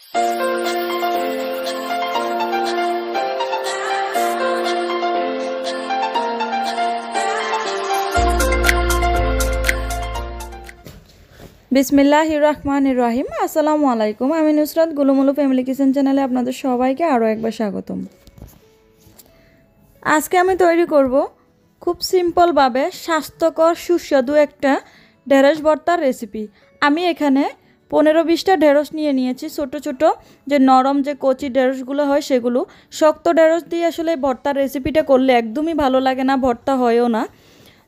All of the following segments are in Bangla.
বিসমিল্লাহির রহমানির রহিম। আসসালামু আলাইকুম। আমি নুসরাত গুলুমুলু ফ্যামিলি কিচেন চ্যানেলে আপনাদের সবাইকে আরও একবার স্বাগতম। আজকে আমি তৈরি করব খুব সিম্পলভাবে স্বাস্থ্যকর সুস্বাদু একটা ঢেঁড়স ভর্তার রেসিপি। আমি এখানে 15-20টা ঢেঁড়স নিয়েছি, ছোট ছোট যে নরম যে কচি ঢেঁড়সগুলো হয় সেগুলো। শক্ত ঢেঁড়স দিয়ে আসলে ভর্তার রেসিপিটা করলে একদমই ভালো লাগে না, ভর্তা হয়ও না।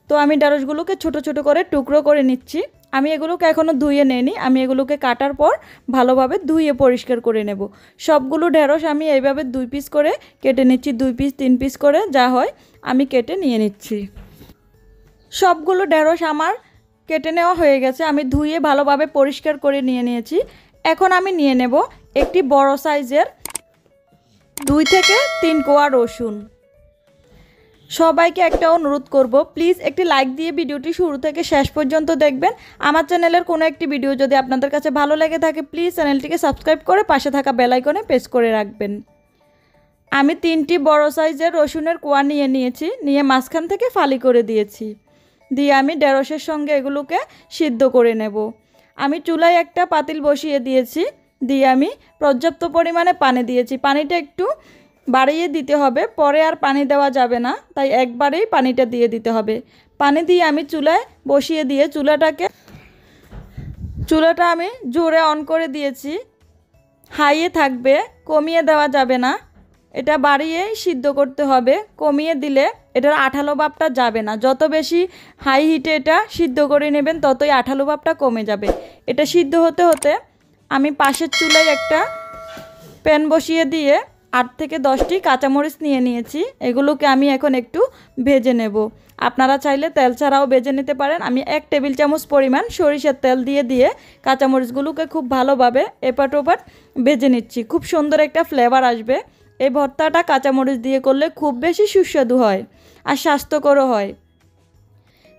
তো আমি ঢেঁড়সগুলোকে ছোট ছোট করে টুকরো করে নিচ্ছি। আমি এগুলোকে এখনও ধুয়ে নেইনি, আমি এগুলোকে কাটার পর ভালোভাবে ধুয়ে পরিষ্কার করে নেব। সবগুলো ঢেঁড়স আমি এইভাবে 2 পিস করে কেটে নিচ্ছি, 2 পিস 3 পিস করে যা হয় আমি কেটে নিয়ে নিচ্ছি। সবগুলো ঢেঁড়স আমার কেটে নেওয়া হয়ে গেছে, আমি ধুয়ে ভালোভাবে পরিষ্কার করে নিয়েছি। এখন আমি নিয়ে নেব একটি বড় সাইজের 2 থেকে 3 কোয়া রসুন। সবাইকে একটা অনুরোধ করব, প্লিজ একটি লাইক দিয়ে ভিডিওটি শুরু থেকে শেষ পর্যন্ত দেখবেন। আমার চ্যানেলের কোনো একটি ভিডিও যদি আপনাদের কাছে ভালো লেগে থাকে প্লিজ চ্যানেলটিকে সাবস্ক্রাইব করে পাশে থাকা বেল আইকনে প্রেস করে রাখবেন। আমি 3টি বড় সাইজের রসুনের কোয়া নিয়েছি, নিয়ে মাঝখান থেকে ফালি করে দিয়েছি। দিয়ে আমি ঢেঁড়সের সঙ্গে এগুলোকে সিদ্ধ করে নেব। আমি চুলায় একটা পাতিল বসিয়ে দিয়েছি, দিয়ে আমি পর্যাপ্ত পরিমাণে পানি দিয়েছি। পানিটা একটু বাড়িয়ে দিতে হবে, পরে আর পানি দেওয়া যাবে না, তাই একবারেই পানিটা দিয়ে দিতে হবে। পানি দিয়ে আমি চুলায় বসিয়ে দিয়ে চুলাটা আমি জোরে অন করে দিয়েছি। হাইয়ে থাকবে, কমিয়ে দেওয়া যাবে না, এটা বাড়িয়েই সিদ্ধ করতে হবে। কমিয়ে দিলে এটার আঠালো ভাবটা যাবে না। যত বেশি হাই হিটে এটা সিদ্ধ করে নেবেন ততই আঠালো ভাবটা কমে যাবে। এটা সিদ্ধ হতে হতে আমি পাশের চুলায় একটা প্যান বসিয়ে দিয়ে 8 থেকে 10টি কাঁচামরিচ নিয়েছি। এগুলোকে আমি এখন একটু ভেজে নেব। আপনারা চাইলে তেল ছাড়াও ভেজে নিতে পারেন। আমি 1 টেবিল চামচ পরিমাণ সরিষার তেল দিয়ে কাঁচামরিচগুলোকে খুব ভালোভাবে এপাট ওপাট ভেজে নিচ্ছি। খুব সুন্দর একটা ফ্লেভার আসবে। এই ভর্তাটা কাঁচামরিচ দিয়ে করলে খুব বেশি সুস্বাদু হয় আর স্বাস্থ্যকরও হয়।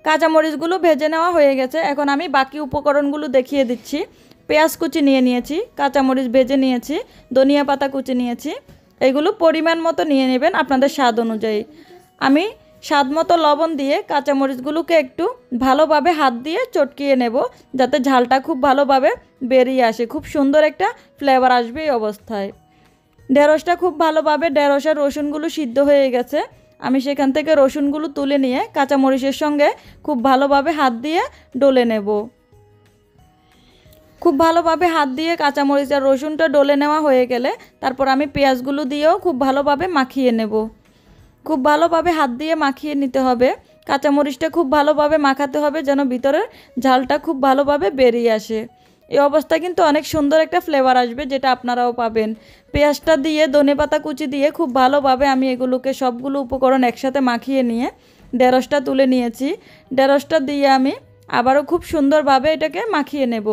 কাঁচামরিচগুলো ভেজে নেওয়া হয়ে গেছে, এখন আমি বাকি উপকরণগুলো দেখিয়ে দিচ্ছি। পেঁয়াজ কুচি নিয়েছি, কাঁচামরিচ ভেজে নিয়েছি, ধনিয়া পাতা কুচি নিয়েছি। এগুলো পরিমাণ মতো নিয়ে নেবেন আপনাদের স্বাদ অনুযায়ী। আমি স্বাদ মতো লবণ দিয়ে কাঁচামরিচগুলোকে একটু ভালোভাবে হাত দিয়ে চটকিয়ে নেব, যাতে ঝালটা খুব ভালোভাবে বেরিয়ে আসে। খুব সুন্দর একটা ফ্লেভার আসবে এই অবস্থায়। ঢেঁড়সটা খুব ভালোভাবে ঢেঁড়সের রসুনগুলো সিদ্ধ হয়ে গেছে। আমি সেখান থেকে রসুনগুলো তুলে নিয়ে কাঁচামরিচের সঙ্গে খুব ভালোভাবে হাত দিয়ে ডলে নেব। খুব ভালোভাবে হাত দিয়ে কাঁচামরিচ আর রসুনটা ডলে নেওয়া হয়ে গেলে তারপর আমি পেঁয়াজগুলো দিয়েও খুব ভালোভাবে মাখিয়ে নেব। খুব ভালোভাবে হাত দিয়ে মাখিয়ে নিতে হবে। কাঁচামরিচটা খুব ভালোভাবে মাখাতে হবে যেন ভিতরের ঝালটা খুব ভালোভাবে বেরিয়ে আসে। এই অবস্থায় কিন্তু অনেক সুন্দর একটা ফ্লেভার আসবে, যেটা আপনারাও পাবেন। পেঁয়াজটা দিয়ে ধনেপাতা কুচি দিয়ে খুব ভালোভাবে আমি এগুলোকে সবগুলো উপকরণ একসাথে মাখিয়ে নিয়ে ঢেঁড়সটা তুলে নিয়েছি। ঢেঁড়সটা দিয়ে আমি আবারও খুব সুন্দরভাবে এটাকে মাখিয়ে নেব।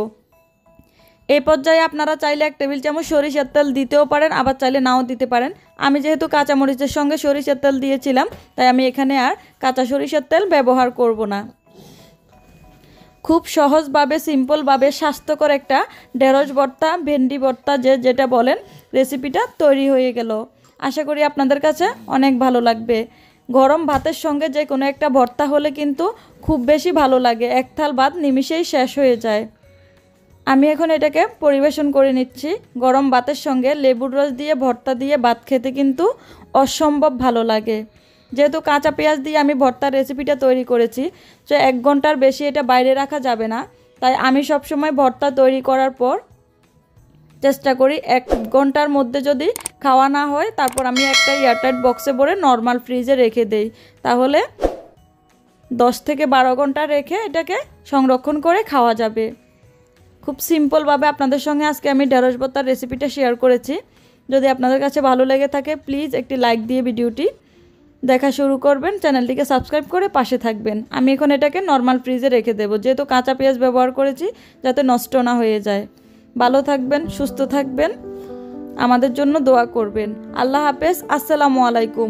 এই পর্যায়ে আপনারা চাইলে 1 টেবিল চামচ সরিষার তেল দিতেও পারেন, আবার চাইলে নাও দিতে পারেন। আমি যেহেতু কাঁচামরিচের সঙ্গে সরিষার তেল দিয়েছিলাম তাই আমি এখানে আর কাঁচা সরিষার তেল ব্যবহার করব না। খুব সহজভাবে সিম্পলভাবে স্বাস্থ্যকর একটা ঢেঁড়স ভর্তা, ভেন্ডি ভর্তা যেটা বলেন, রেসিপিটা তৈরি হয়ে গেল। আশা করি আপনাদের কাছে অনেক ভালো লাগবে। গরম ভাতের সঙ্গে যে কোনো একটা ভর্তা হলে কিন্তু খুব বেশি ভালো লাগে, 1 থাল ভাত নিমিষেই শেষ হয়ে যায়। আমি এখন এটাকে পরিবেশন করে নিচ্ছি। গরম ভাতের সঙ্গে লেবুর রস দিয়ে ভর্তা দিয়ে ভাত খেতে কিন্তু অসম্ভব ভালো লাগে। যেহেতু কাঁচা পেঁয়াজ দিয়ে আমি ভর্তার রেসিপিটা তৈরি করেছি, তো 1 ঘন্টার বেশি এটা বাইরে রাখা যাবে না। তাই আমি সবসময় ভর্তা তৈরি করার পর চেষ্টা করি 1 ঘন্টার মধ্যে যদি খাওয়া না হয় তারপর আমি একটা এয়ারটাইট বক্সে ভরে নর্মাল ফ্রিজে রেখে দেই। তাহলে 10 থেকে 12 ঘন্টা রেখে এটাকে সংরক্ষণ করে খাওয়া যাবে। খুব সিম্পলভাবে আপনাদের সঙ্গে আজকে আমি ঢেঁড়স ভর্তার রেসিপিটা শেয়ার করেছি। যদি আপনাদের কাছে ভালো লেগে থাকে প্লিজ একটি লাইক দিয়ে ভিডিওটি দেখা শুরু করবেন, চ্যানেলটিকে সাবস্ক্রাইব করে পাশে থাকবেন। আমি এখন এটাকে নর্মাল ফ্রিজে রেখে দেব, যেহেতু কাঁচা পেঁয়াজ ব্যবহার করেছি, যাতে নষ্ট না হয়ে যায়। ভালো থাকবেন, সুস্থ থাকবেন, আমাদের জন্য দোয়া করবেন। আল্লাহ হাফেজ। আসসালামু আলাইকুম।